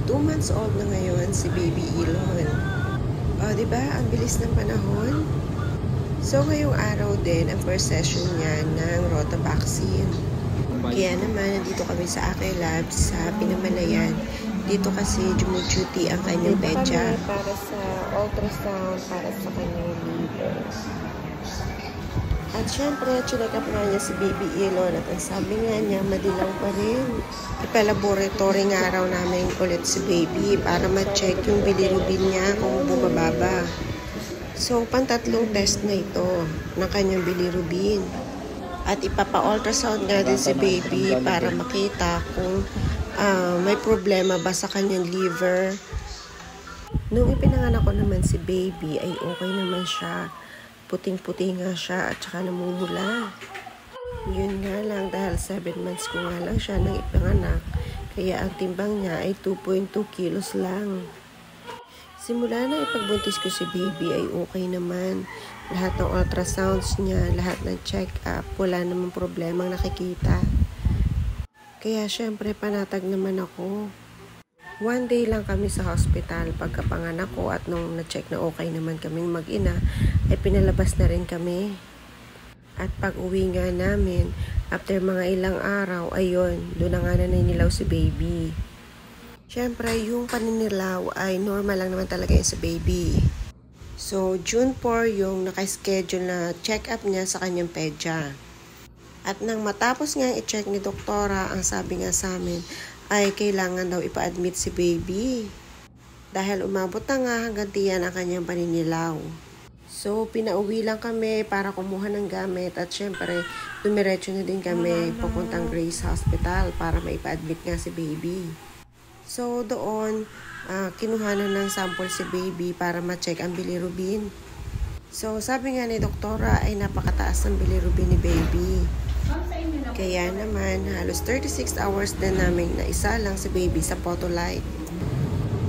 2 months old na ngayon si Baby Elon. O, diba? Ang bilis ng panahon. So, ngayong araw din ang first session niya ng Rota vaccine. Kaya naman, nandito kami sa Ake Labs sa Pinamalayan. Dito kasi dumuduty ang kanyang pedya. Para sa ultrasound, para sa kanyang liver. At syempre, chinek up nga niya si Baby Elon at ang sabi nga niya, madilaw pa rin. Ipalaboratory nga raw namin ulit si Baby para ma-check yung bilirubin niya kung bumababa. So, pantatlong test na ito ng kanyang bilirubin. At ipapa-ultrasound nga din si Baby para makita kung may problema ba sa kanyang liver. Nung ipinanganak ko naman si Baby ay okay naman siya. Puting-puti nga siya at saka namumula. Yun nga lang dahil 7 months ko nga lang siya nang ipanganak. Kaya ang timbang niya ay 2.2 kilos lang. Simula na ipagbuntis ko si Baby ay okay naman. Lahat ng ultrasounds niya, lahat ng check-up, wala namang problemang nakikita. Kaya syempre panatag naman ako. 1 day lang kami sa hospital pagkapanganak ko at nung na-check na okay naman kaming mag-ina, ay pinalabas na rin kami. At pag uwi nga namin, after mga ilang araw, ayun, doon na nga naninilaw si Baby. Syempre, yung paninilaw ay normal lang naman talaga yun sa Baby. So, June 4 yung naka-schedule na check-up niya sa kanyang pedya. At nang matapos nga i-check ni doktora, ang sabi nga sa amin, ay kailangan daw ipa-admit si Baby. Dahil umabot na nga hanggang tiyan ang kanyang paninilaw. So, pinauwi lang kami para kumuha ng gamit at syempre, dumiretso na din kami papuntang Grace Hospital para maipa-admit nga si Baby. So, doon, kinuha na ng sample si Baby para ma-check ang bilirubin. So, sabi nga ni doktora ay napakataas ng bilirubin ni Baby. Kaya naman, halos 36 hours din namin na isa lang si Baby sa Photolite.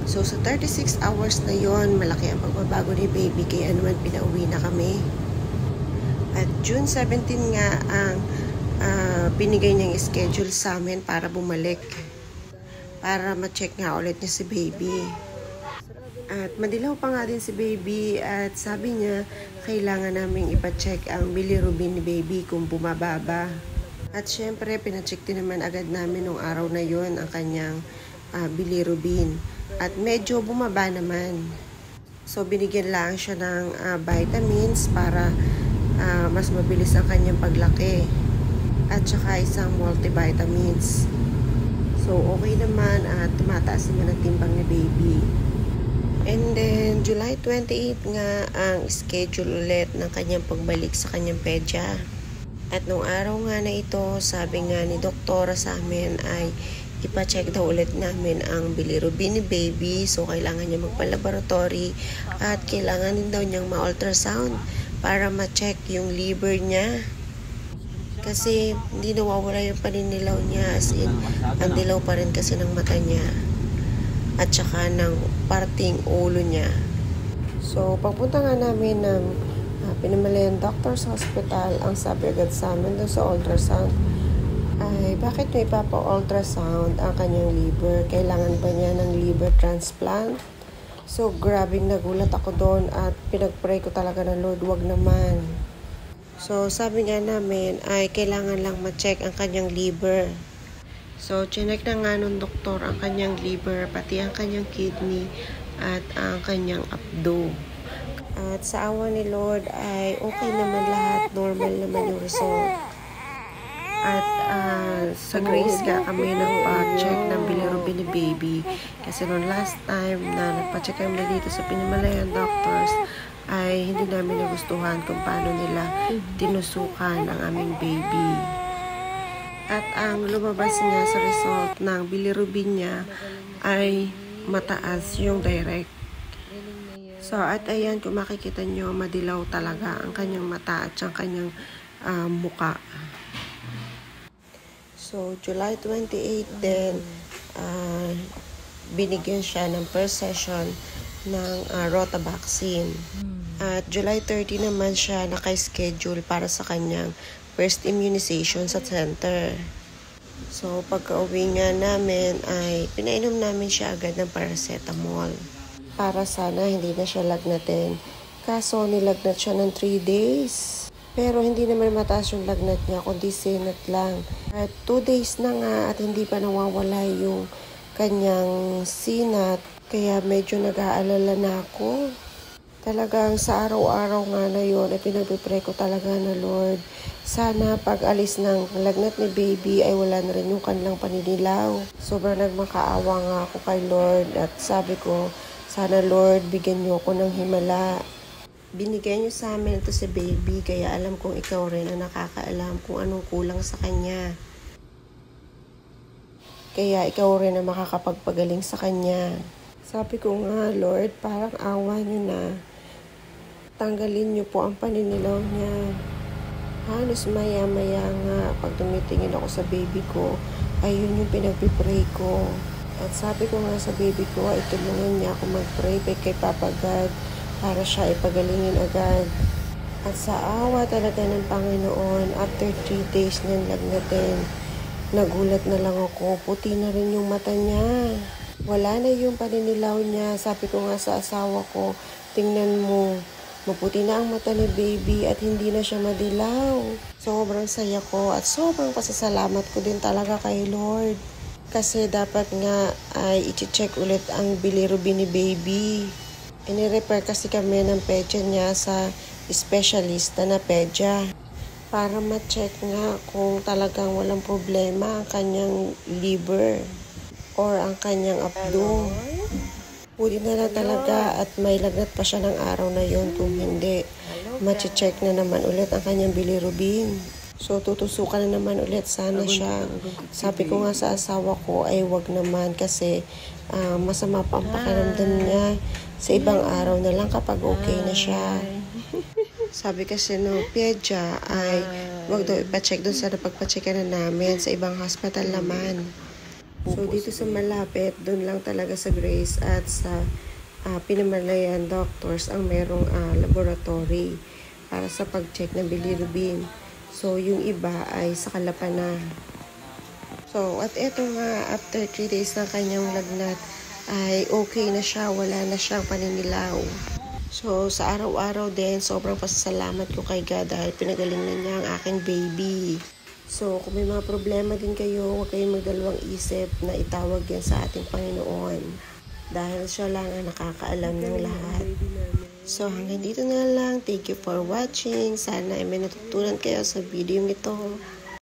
So, sa 36 hours na yon, malaki ang pagbabago ni Baby, kaya naman pinauwi na kami. At June 17 nga ang binigay niyang schedule sa amin para bumalik. Para ma-check nga ulit niya si Baby. At madilaw pa nga din si Baby at sabi niya, kailangan namin ipa-check ang bilirubin ni Baby kung bumababa. At syempre, pina-check din naman agad namin nung araw na yon ang kanyang bilirubin. At medyo bumaba naman. So, binigyan lang siya ng vitamins para mas mabilis ang kanyang paglaki. At saka isang multivitamins. So, okay naman at tumataas naman ang timbang ni Baby. And then, July 28 nga ang schedule ulit ng kanyang pagbalik sa kanyang pedya. At nung araw nga na ito, sabi nga ni doktora sa amin ay ipa-check daw ulit namin ang bilirubin ni Baby. So, kailangan niya magpa-laboratory at kailangan din daw niyang ma-ultrasound para ma-check yung liver niya. Kasi hindi nawawala yung paninilaw niya, as in, ang dilaw pa rin kasi ng mata niya. At saka ng parting ulo niya. So, pagpunta nga namin ng Pinamalayan Doctor's Hospital, ang sabi agad sa amin doon sa ultrasound ay bakit may ipapa-ultrasound ang kanyang liver? Kailangan ba niya ng liver transplant? So, grabing nagulat ako doon at pinag-pray ko talaga na Lord, wag naman. So, sabi nga namin ay kailangan lang ma-check ang kanyang liver. So, chinek na nga nung doktor ang kanyang liver, pati ang kanyang kidney at ang kanyang abdo. At sa awa ni Lord ay okay naman lahat, normal naman yung result. At sa Grace nga kami nagpa-check ng bilirubin ni Baby. Kasi noong last time na nagpa-check kami dito sa Pinamalayan Doctors ay hindi namin nagustuhan kung paano nila tinusukan ang aming baby. At ang lumabas niya sa result ng bilirubin niya ay mataas yung direct. So, at ayan, kung makikita nyo, madilaw talaga ang kanyang mata at ang kanyang muka. So, July 28 din, binigyan siya ng first session ng Rota vaccine. At July 30 naman siya naka-schedule para sa kanyang first immunization sa center. So, pagka-uwi nga namin ay pinainom namin siya agad ng paracetamol. Para sana hindi na siya lagnatin. Kaso nilagnat siya ng 3 days. Pero hindi naman mataas yung lagnat niya, kundi sinat lang. At 2 days na nga at hindi pa nawawala yung kanyang sinat. Kaya medyo nag-aalala na ako. Talagang sa araw-araw nga na yun, ay pinagpipray ko talaga na Lord, sana pag alis ng lagnat ni baby ay wala na rin yung kanilang paninilaw. Sobrang nagmakaawa nga ako kay Lord at sabi ko, sana Lord, bigyan niyo ako ng himala. Binigay niyo sa amin ito si baby, kaya alam kong ikaw rin ang nakakaalam kung anong kulang sa kanya. Kaya ikaw rin ang makakapagpagaling sa kanya. Sabi ko nga, Lord, parang awa niyo na. Tanggalin niyo po ang paninilaw niya. Halos maya-maya nga, pag tumitingin ako sa baby ko, ayun yung pinagpipray ko. At sabi ko nga sa baby ko, ay tulungan niya ako mag-pray kay Papa God para siya ipagalingin agad. At sa awa talaga ng Panginoon, after 3 days niyang lagnatin, nagulat na lang ako, puti na rin yung mata niya. Wala na yung paninilaw niya. Sabi ko nga sa asawa ko, tingnan mo, maputi na ang mata ni baby at hindi na siya madilaw. Sobrang saya ko at sobrang pasasalamat ko din talaga kay Lord. Kasi dapat nga ay i-check ulit ang bilirubin ni baby. Ini-refer kasi kami ng pedya niya sa specialist na pedya. Para ma-check nga kung talagang walang problema ang kanyang liver or ang kanyang abdo. Buti na lang talaga at may lagnat pa siya ng araw na yon. Kung hindi, ma-check na naman ulit ang kanyang bilirubin. So, tutusukan na naman ulit sana siya. Sabi ko nga sa asawa ko ay wag naman kasi masama pa ang pakiramdam niya. Sa ibang araw na lang kapag okay na siya. Sabi kasi no, pedya ay wag daw ipacheck doon sa napagpacheckan na namin sa ibang hospital naman. So, dito sa malapit, doon lang talaga sa Grace at sa Pinamalayan Doctors ang merong laboratory para sa pag-check ng bilirubin. So, yung iba ay sa Calapan na. So, at eto nga, after 3 days ng kanyang lagnat, ay okay na siya, wala na siyang paninilaw. So, sa araw-araw din, sobrang pasasalamat ko kay God dahil pinagaling na niya ang aking baby. So, kung may mga problema din kayo, huwag kayong magdalawang isip na itawag yan sa ating Panginoon. Dahil siya lang ang nakakaalam ng lahat. So, hanggang dito na lang. Thank you for watching. Sana ay may natutunan kayo sa video ito.